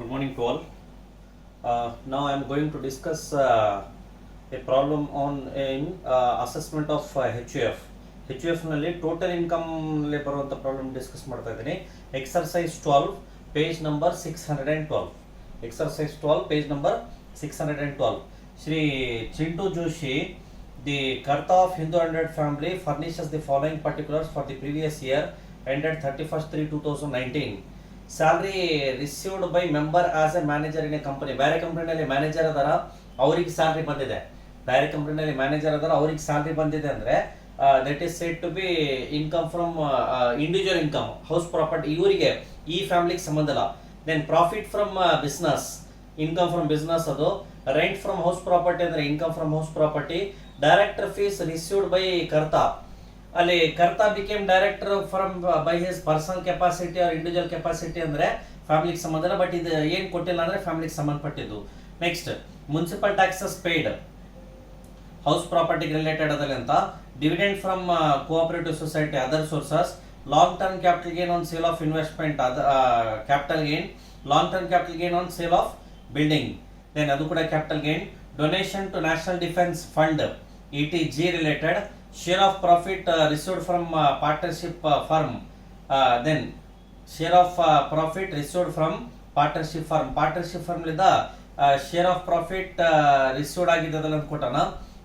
Good morning to all. Now I am going to discuss a problem on in assessment of HUF. HUF ನಲ್ಲಿ total income ನಲ್ಲಿ ಬರುವಂತ problem discuss ಮಾಡ್ತಾ ಇದ್ದೀನಿ. Exercise 12 page number 612. Exercise 12 page number 612. Shri Chintu Joshi, the Karta of Hindu 100 family furnishes the following particulars for the previous year ended 31st/3/2019. Salary received by member as A manager in a company. ಬೇರೆ ಕಂಪನಿನಲ್ಲಿ manager ಅದಾರ, ಅವ್ರಿಗೆ salary ಬಂದಿದೆ. ಬೇರೆ ಕಂಪನಿನಲ್ಲಿ manager ಅದಾರ, ಅವ್ರಿಗೆ salary ಬಂದಿದೆ ಅಂದರೆ that is said to be income from individual income, house property. ಇವರಿಗೆ ಈ ಫ್ಯಾಮಿಲಿಗೆ ಸಂಬಂಧ ಇಲ್ಲ. Then profit from business, income from business ಅದು. ರೆಂಟ್ ಫ್ರಮ್ ಹೌಸ್ ಪ್ರಾಪರ್ಟಿ ಅಂದರೆ income from house property. Director fees received by karta, ಅಲ್ಲಿ karta became director from by his personal capacity or individual capacity ಅಂದ್ರೆ ಫ್ಯಾಮಿಲಿಗೆ ಸಂಬಂಧ ಇಲ್ಲ, ಬಟ್ ಇದು ಏನು ಕೊಟ್ಟಿಲ್ಲ ಅಂದ್ರೆ ಫ್ಯಾಮಿಲಿಗೆ ಸಂಬಂಧಪಟ್ಟಿದ್ದು. Next municipal taxes paid, house ಪ್ರಾಪರ್ಟಿಗೆ ರಿಲೇಟೆಡ್ ಅದರಲ್ಲಿ ಅಂತ. Dividend from cooperative society, other sources. Long term capital gain on sale of investment, capital gain. Long term capital gain on sale of building, then ಅದು ಕೂಡ capital gain. Donation to national defence fund, ETG related. Share of profit received from partnership firm, then share of profit received from partnership firm. Partnership firm ಲಿಂದ share of profit received ಆಗಿದ್ದಲ್ಲ ಅಂತ ಕೊಟ್ಟನ.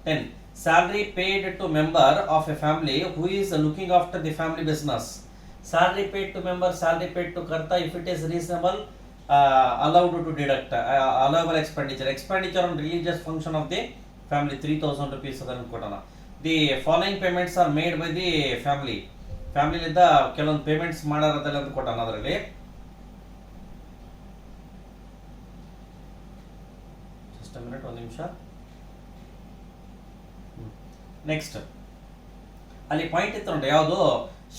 Then salary paid to member of a family who is looking after the family business. Salary paid to member, salary paid to karta if it is reasonable, allowed to deduct allowable expenditure. Expenditure on religious function of the family 3000 rupees ಅದನ್ನು ಕೊಟ್ಟನ. The following payments are made by the family. ಫ್ಯಾಮಿಲಿಂದ ಕೆಲವೊಂದು payments ಮಾಡೋದಲ್ಲ ಅಂತ ಕೊಟ್ಟಾನ ಅದರಲ್ಲಿ. Just a minute, ಒಂದು ನಿಮಿಷ. ನೆಕ್ಸ್ಟ್ ಅಲ್ಲಿ ಪಾಯಿಂಟ್ ಇತ್ತು ನೋಡಿ, ಯಾವುದು?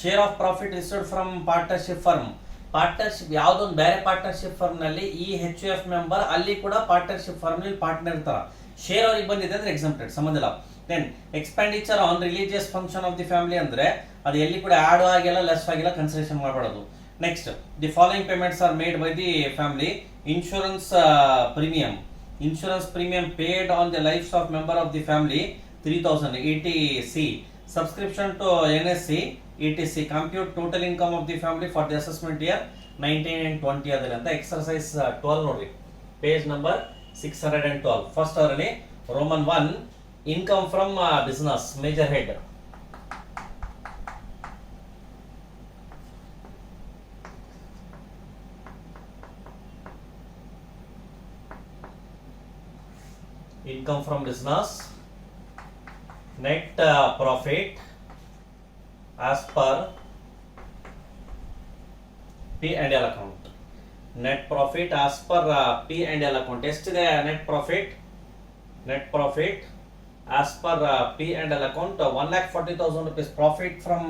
Share of profit received from partnership firm. Partnership ಯಾವುದೊಂದು ಬೇರೆ ಪಾರ್ಟ್ನರ್ಶಿಪ್ ಫರ್ಮ್ ನಲ್ಲಿ ಈ HUF ಮೆಂಬರ್ ಅಲ್ಲಿ ಕೂಡ ಪಾರ್ಟ್ನರ್ಶಿಪ್ ಫರ್ಮ್ ನಲ್ಲಿ ಪಾರ್ಟ್ನರ್ ಇರ್ತಾರ. ಶೇರ್ ಅವ್ರಿಗೆ ಬಂದಿದೆ ಅಂದ್ರೆ ಎಕ್ಸಂಪ್ಟೆಡ್, ಸಂಬಂಧ ಇಲ್ಲ. Then expenditure on religious function of the family ಅಂದ್ರೆ ಅದು ಎಲ್ಲಿ ಕೂಡ ಆಡ್ ಆಗಿಲ್ಲ, ಲೆಸ್ ಆಗಿಲ್ಲ, ಕನ್ಸಿಡರೇಷನ್ ಮಾಡಬಾರದು. Next the following payments are made by the family. Insurance premium, insurance premium paid on the lifes of member of the family 3000 ETC. Subscription to NSC ETC. Compute total income of the family for the assessment year 19 and 20 ಅದರಲ್ಲಿ ಅಂತ. Exercise 12 ನೋಡ್ರಿ, page number 612. First ಅವರಲ್ಲಿ roman 1, income from business, major head. Income from business, net profit as per P&L account. Net profit as per P&L account ಎಷ್ಟಿದೆ? Net profit as per P&L account 1,40,000 rupees. Profit from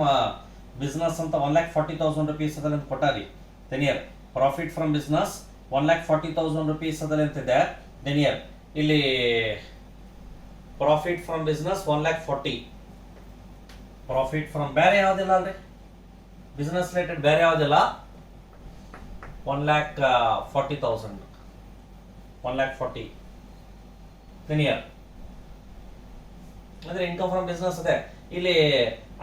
business ಅಂತ 1,40,000 rupees ಅದಲ್ಲ ಅಂತ ಕೊಟ್ಟಾರಿ. then here profit from business 1,40,000 rupees ಅದಲ್ಲ ಅಂತಿದೆ. then here ಇಲ್ಲಿ profit from business 1,40,000. profit from ಬೇರೆ ಯಾವುದಿಲ್ಲ ಅಲ್ರಿ, business related ಬೇರೆ ಯಾವುದಿಲ್ಲ. 1,40,000 1,40,000. then here ಅಂದ್ರೆ ಇನ್ಕಮ್ ಫ್ರಮ್ ಬಿಸ್ನೆಸ್ ಅದೇ. ಇಲ್ಲಿ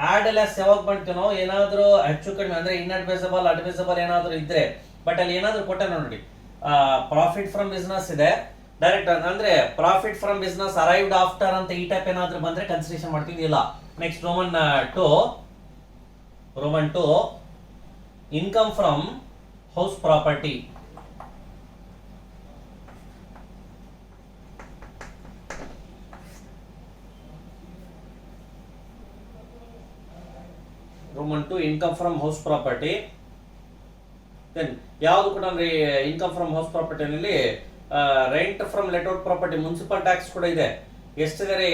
ಆಡ್ ಲೆಸ್ ಯಾವಾಗ ಬಂತು ನಾವು, ಏನಾದರೂ ಹೆಚ್ಚು ಕಡಿಮೆ ಅಂದ್ರೆ ಇನ್ಅಡ್ವೈಸಬಲ್ ಅಡ್ವೈಸಬಲ್ ಏನಾದರೂ ಇದ್ರೆ, ಬಟ್ ಅಲ್ಲಿ ಏನಾದರೂ ಕೊಟ್ಟ ನೋಡಿ, ಪ್ರಾಫಿಟ್ ಫ್ರಮ್ ಬಿಸ್ನೆಸ್ ಇದೆ ಡೈರೆಕ್ಟ್ ಅಂದ್ರೆ profit from business arrived after ಅಂತ ಈ ಟೈಪ್ ಏನಾದರೂ ಬಂದ್ರೆ ಕನ್ಸಿಡರೇಷನ್ ಮಾಡ್ತೀವಿ, ಇಲ್ಲ. Next roman 2 income from house property. Roman 2 income from house property. Then ಯಾವುದು ಕೂಡ ಅಂದ್ರೆ ಇನ್ಕಮ್ ಫ್ರಮ್ ಹೌಸ್ ಪ್ರಾಪರ್ಟಿನಲ್ಲಿ rent from let out property, municipal tax ಕೂಡ ಇದೆ. ಎಷ್ಟಿದೆ ರೀ?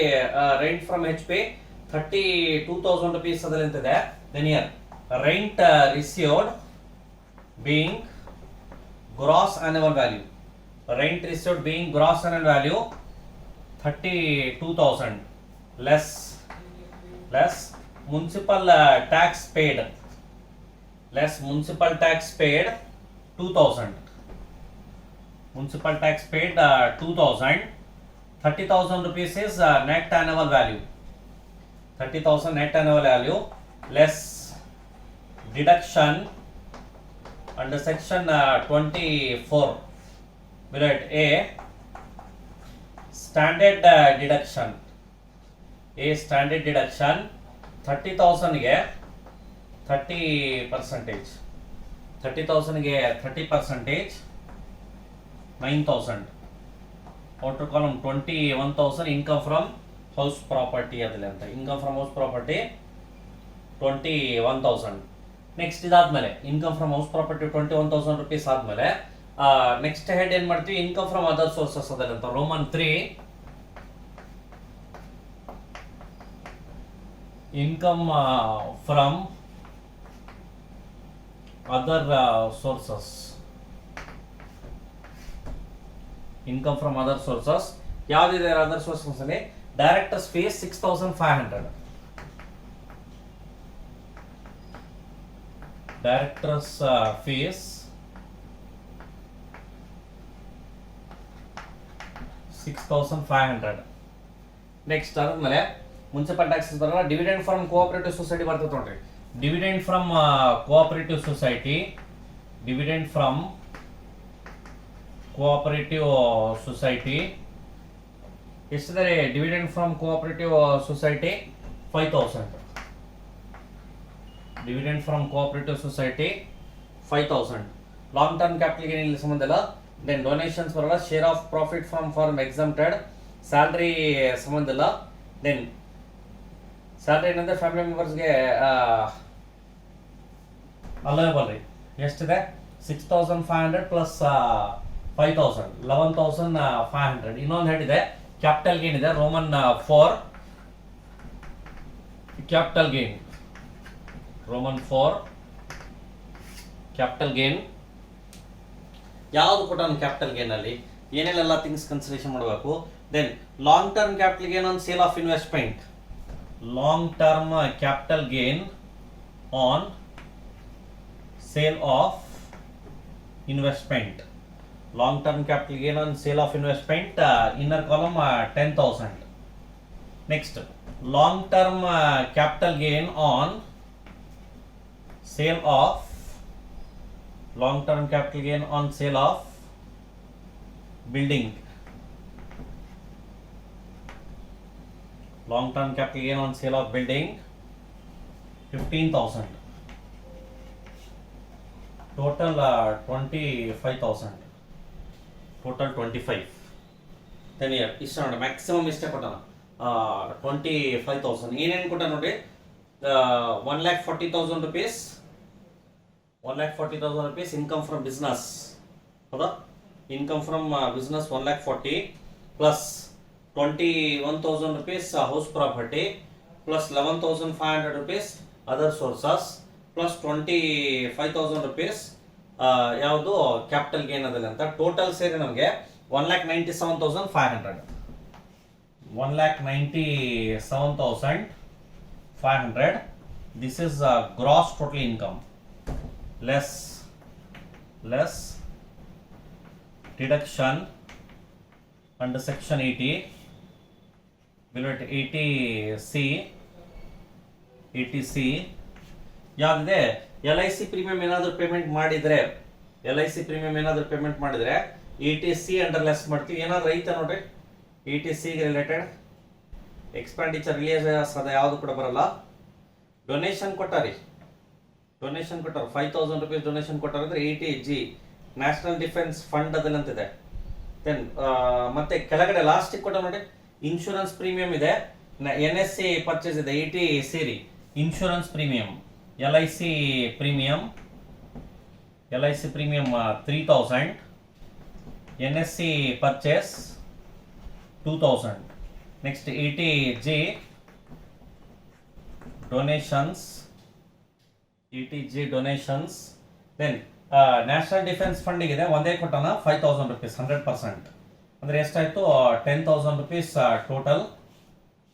ರೆಂಟ್ ಫ್ರಮ್ HP 32,000 rupees ಅದರಲ್ಲಿ ಅಂತಿದೆ. Then year rent received being gross annual value, rent received being gross annual value 32,000 less municipal tax paid, less municipal tax paid 2,000. municipal tax paid 2000. 30,000 rupees is net annual value. 30,000 net annual value less deduction under section 24 below it. A standard deduction. A standard deduction 30,000 ಗೆ 30%. 30,000 ಗೆ 30%, 9,000. outer column 21,000 income from house property ಅದಲ್ಲ ಅಂತ. income from house property 21,000. Next ಇದಾದ್ಮೇಲೆ income from house property 21,000 rupees ಆದ್ಮೇಲೆ next head ಏನ್ ಮಾಡ್ತೀವಿ, income from other sources ಅದಲ್ಲ ಅಂತ. Roman 3 income from other sources. Income from other sources ಯಾವ್ದಿದೆ other sources ಅಲ್ಲಿ? Directors fees 6,500. Directors fees 6,500. Next ಅದಾದ್ಮೇಲೆ municipal taxes ಬರಲ್ಲ. ಡಿವಿಡೆಂಡ್ ಫ್ರಮ್ ಕೋಆಪರೇಟಿವ್ ಸೊಸೈಟಿ ಬರ್ತದೆ ನೋಡ್ರಿ. Dividend from cooperative society, dividend from cooperative society ಎಷ್ಟಿದೆ? Dividend from cooperative society 5,000. Dividend from cooperative society 5,000. Long term capital gain ಇಲ್ಲಿ ಸಂಬಂಧ ಇಲ್ಲ. Then donations ಬರಲ್ಲ. Share of profit from firm exempted. Salary ಸಂಬಂಧ ಇಲ್ಲ. Then salary ಏನಂದ್ರೆ family ಮೆಂಬರ್ಸ್ಗೆ allowable ರೀ. ಎಷ್ಟಿದೆ? 6,500 ಪ್ಲಸ್ 5,000, 11,500. ಇನ್ನೊಂದು ಹೆಡ್ ಇದೆ ಕ್ಯಾಪಿಟಲ್ ಗೇನ್ ಇದೆ. Roman 4 capital gain. Roman 4 capital gain. ಯಾವುದು ಕೂಡ ಕ್ಯಾಪಿಟಲ್ ಗೇನ್ ಅಲ್ಲಿ ಏನೆಲ್ಲ ಥಿಂಗ್ಸ್ ಕನ್ಸಿಡರೇಷನ್ ಮಾಡಬೇಕು? Then long term capital gain on sale of investment. Long term capital gain on sale of investment. Long term capital gain on sale of investment inner column 10,000. Next long term capital gain on sale of long term capital gain on sale of building. Long term capital gain on sale of building 15,000. Total 25,000. Total 25. Then here is not maximum is 25,000. ಏನೇನು ಕೊಟ್ಟ ನೋಡಿ, 1,40,000 rupees. 1,40,000 rupees income from business. ಹೌದಾ? Income from business 1,40,000 plus 21,000 rupees house property plus 11,500 rupees other sources plus 25,000 rupees ಯಾವುದು capital gain ಅದಲ್ಲ ಅಂತ. Total ಸೇರಿ ನಮಗೆ 1,97,500. 1,97,500. This is gross total income less deduction under section 80 below it 80C ಯಾವ್ದಿದೆ? LIC premium ಏನಾದರೂ payment ಮಾಡಿದ್ರೆ, LIC premium ಏನಾದರೂ payment ಮಾಡಿದ್ರೆ 80C under less ಮಾಡ್ತೀವಿ. ಏನಾದ್ರು ಐತೆ ನೋಡ್ರಿ 80C ಗೆ ರಿಲೇಟೆಡ್ ಎಕ್ಸ್ಪೆಂಡಿಚರ್ ರಿಲೀಸ್ ಅದ ಯಾವುದು ಕೂಡ ಬರಲ್ಲ. ಡೊನೇಷನ್ ಕೊಟ್ಟಾರಿ, ಡೊನೇಷನ್ ಕೊಟ್ಟಾರ 5,000 rupees ಡೊನೇಷನ್ ಕೊಟ್ಟಾರ ಅಂದ್ರೆ 80G ನ್ಯಾಷನಲ್ ಡಿಫೆನ್ಸ್ ಫಂಡ್ ಅದಲ್ಲಿ ಅಂತಿದೆ. ದೆನ್ ಮತ್ತೆ ಕೆಳಗಡೆ ಲಾಸ್ಟ್ ಕೊಟ್ಟ ನೋಡಿ ಇನ್ಶೂರೆನ್ಸ್ ಪ್ರೀಮಿಯಂ ಇದೆ, NSC ಪರ್ಚೇಸ್ ಇದೆ 80C ರೀ. Insurance premium LIC premium 3,000, NSC purchase 2,000. Next 80G donations, 80G donations. Then national defence ಫಂಡಿಗಿದೆ ಒಂದೇ ಕೊಟ್ಟನ 5,000 rupees 100%. ಅಂದರೆ ಎಷ್ಟಾಯಿತು? 10,000 rupees ಟೋಟಲ್.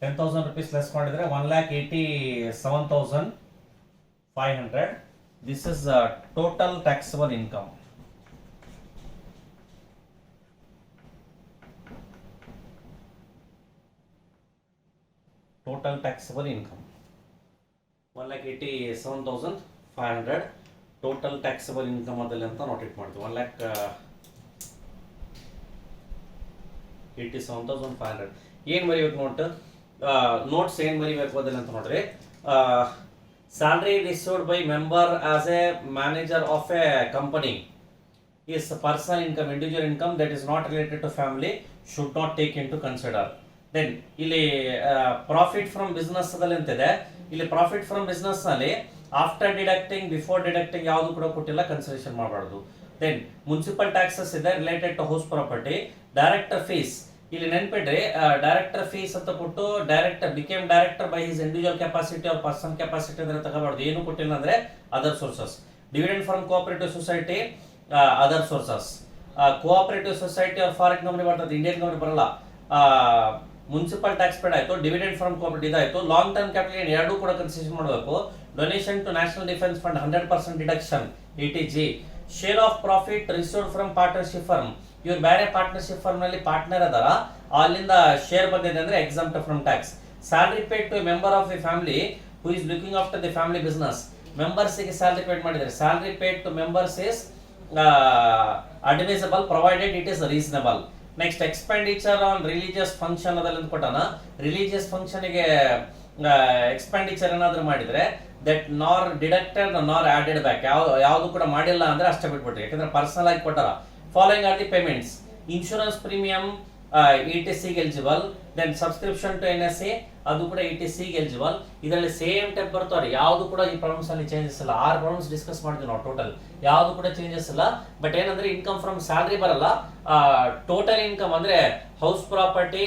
10,000 rupees ಲೆಸ್ ಮಾಡಿದರೆ 1,87,500. This is total taxable income. Total taxable income 1,87,500 total taxable income ಅದಲ್ಲಿ ಅಂತ note it ಮಾಡ್ತೀವಿ. 1,87,500 ಏನು ಬರೀಬೇಕು ನೋಟ್ಸ್ ಏನು ಬರೀಬೇಕು ಅದಲ್ಲಿ ಅಂತ ನೋಡ್ರಿ. Salary received by member as A manager of A company is personal income, individual income that is not related to family should not take into consider. Then ಇಲ್ಲಿ ಪ್ರಾಫಿಟ್ ಫ್ರಮ್ ಬಿಸ್ನೆಸ್ ಅದಲ್ಲಿ ಅಂತಿದೆ. ಇಲ್ಲಿ profit from business ನಲ್ಲಿ after deducting before deducting ಯಾವುದು ಕೂಡ ಕೊಟ್ಟಿಲ್ಲ, consideration ಮಾಡಬಾರ್ದು. Then municipal taxes ಇದೆ related to house property. Director fees ಇಲ್ಲಿ ನೆನ್ಪಿಡ್ರಿ, ಡೈರೆಕ್ಟರ್ ಫೀಸ್ ಅಂತ ಕೊಟ್ಟು director became director by his individual capacity or personal capacity ಅಂದ್ರೆ ತಗೋಬಾರ್ದು. ಏನು ಕೊಟ್ಟಿಲ್ಲ ಅಂದ್ರೆ other sources. Dividend from cooperative society other sources. Cooperative society ಅವ್ರ ಫಾರಿನ್ ಕಂಪನಿ ಬರ್ತದೆ, ಇಂಡಿಯನ್ ಕಂಪನಿ ಬರಲ್ಲ. ಮುನ್ಸಿಪಲ್ ಟ್ಯಾಕ್ಸ್ ಪೇಡ್ ಆಯ್ತು, ಡಿವಿಡೆಂಡ್ ಫ್ರಮ್ ಕೋಆಪರೇಟಿವ್ ಇದಾಯ್ತು. ಲಾಂಗ್ ಟರ್ಮ್ ಕ್ಯಾಪಿಟಲ್ ಗೇನ್ ಎರಡೂ ಕೂಡ ಕನ್ಸಿಡರ್ ಮಾಡಬೇಕು. Donation to national defence fund 100% deduction ETG. Share of profit received from partnership firm, ಇವ್ರು ಬೇರೆ ಪಾರ್ಟ್ನರ್ಶಿಪ್ ಫರ್ಮ್ ನಲ್ಲಿ ಪಾರ್ಟ್ನರ್ ಅದಾರ, ಅಲ್ಲಿಂದ ಶೇರ್ ಬಂದಿದೆ ಅಂದ್ರೆ exempt from tax. Salary paid to member of a family who is looking after the family business. Members ಗೆ salary paid ಮಾಡಿದ್ದಾರೆ. Salary paid to members is admissible provided it is reasonable. Next, expenditure on religious function ಅದರಲ್ಲಿ ಕೊಟ್ಟಾನ. Religious function ಗೆ expenditure ಏನಾದ್ರು ಮಾಡಿದ್ರೆ that ನಾರ್ deducted ನಾರ್ added back, ಯಾವುದು ಕೂಡ ಮಾಡಿಲ್ಲ ಅಂದ್ರೆ ಅಷ್ಟೇ ಬಿಟ್ಬಿಟ್ರಿ, ಯಾಕಂದ್ರೆ ಪರ್ಸನಲ್ ಆಗಿ ಕೊಟ್ಟಾರ. Following are the payments: insurance premium ETC ಗೆ eligible. Then subscription to NSA ಅದು ಕೂಡ ETC ಗೆ ಎಲಿಜಿಬಲ್. ಇದರಲ್ಲಿ ಸೇಮ್ ಟೈಪ್ ಬರ್ತಾವ್ರಿ, ಯಾವುದು ಕೂಡ ಈ ಪ್ರಾಬ್ಲಮ್ಸ್ ಅಲ್ಲಿ ಚೇಂಜಸ್ ಇಲ್ಲ. 6 ಪ್ರಾಬ್ಲಮ್ಸ್ ಡಿಸ್ಕಸ್ ಮಾಡಿದ್ವಿ ನಾವು ಟೋಟಲ್, ಯಾವುದು ಕೂಡ ಚೇಂಜಸ್ ಇಲ್ಲ. ಬಟ್ ಏನಂದ್ರೆ ಇನ್ಕಮ್ ಫ್ರಮ್ ಸ್ಯಾಲರಿ ಬರಲ್ಲ. ಟೋಟಲ್ ಇನ್ಕಮ್ ಅಂದ್ರೆ house property,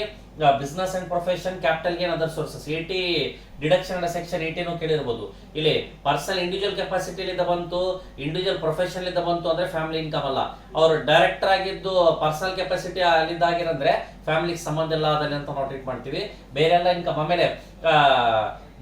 business and profession, capital gain, other sources. 80 deduction and section 18 ಕೇಳಿರ್ಬೋದು. ಇಲ್ಲಿ ಪರ್ಸನಲ್ ಇಂಡಿವಿಜುವಲ್ ಕೆಪಾಸಿಟಿಲಿಂದ ಬಂತು, ಇಂಡಿವಿಜುವಲ್ ಪ್ರೊಫೆಷನ್ ಇಂದ ಬಂತು ಅಂದ್ರೆ ಫ್ಯಾಮಿಲಿ ಇನ್ಕಮ್ ಅಲ್ಲ. ಅವ್ರು ಡೈರೆಕ್ಟರ್ ಆಗಿದ್ದು ಪರ್ಸನಲ್ ಕೆಪಾಸಿಟಿ ಅಲ್ಲಿಂದ ಆಗಿರಂದ್ರೆ ಫ್ಯಾಮಿಲಿಗೆ ಸಂಬಂಧ ಇಲ್ಲ ಅದನ್ನ ಅಂತ ನಾವು ಟ್ರೀಟ್ ಮಾಡ್ತೀವಿ. ಬೇರೆ ಎಲ್ಲ ಇನ್ಕಮ್. ಆಮೇಲೆ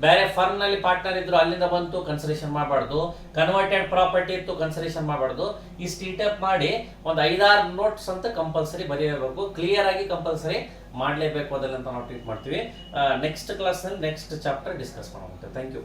ಬೇರೆ ಫರ್ಮ್ ನಲ್ಲಿ ಪಾರ್ಟ್ನರ್ ಇದ್ರು ಅಲ್ಲಿಂದ ಬಂತು, ಕನ್ಸಿಡರೇಷನ್ ಮಾಡಬಾರ್ದು. ಕನ್ವರ್ಟೆಡ್ ಪ್ರಾಪರ್ಟಿ ಇತ್ತು, ಕನ್ಸಿಡರೇಷನ್ ಮಾಡಬಾರ್ದು. ಈ ಸ್ಟೀಟಪ್ ಮಾಡಿ ಒಂದು 5-6 ನೋಟ್ಸ್ ಅಂತ ಕಂಪಲ್ಸರಿ ಬರೆಯಬೇಕು, ಕ್ಲಿಯರ್ ಆಗಿ ಕಂಪಲ್ಸರಿ ಮಾಡಲೇಬೇಕು ಅದನ್ನ ಅಂತ ನಾವು ಟ್ರೀಟ್ ಮಾಡ್ತೀವಿ. ನೆಕ್ಸ್ಟ್ ಕ್ಲಾಸ್ ನಲ್ಲಿ ನೆಕ್ಸ್ಟ್ ಚಾಪ್ಟರ್ ಡಿಸ್ಕಸ್ ಮಾಡೋಣ. Thank you.